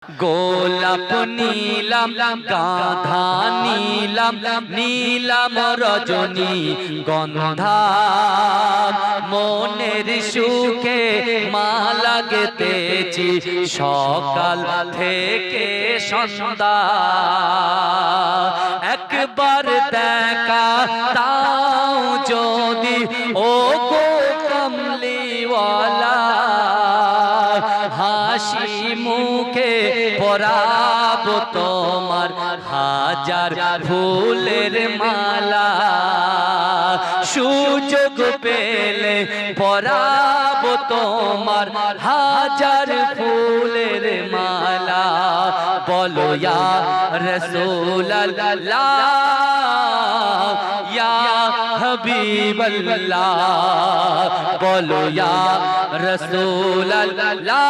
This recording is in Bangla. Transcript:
গোলাপ নীলাম গাঁধা নীলাম নীলাম রজনী গন্ধা মনের সুখে মালা গেতেছি সকাল থেকে সন্ধ্যা একবার দেখা তাও যদি ও গো কমলিওয়ালা হাসি মুখে পরাবো তোমার হাজার ফুলের মালা সুযোগ পেলে পরাবো তোমার হাজার ফুলের মালা বলো ইয়া রাসূলুল্লাহ ইয়া হাবিবাল্লাহ বলো ইয়া রাসূলুল্লাহ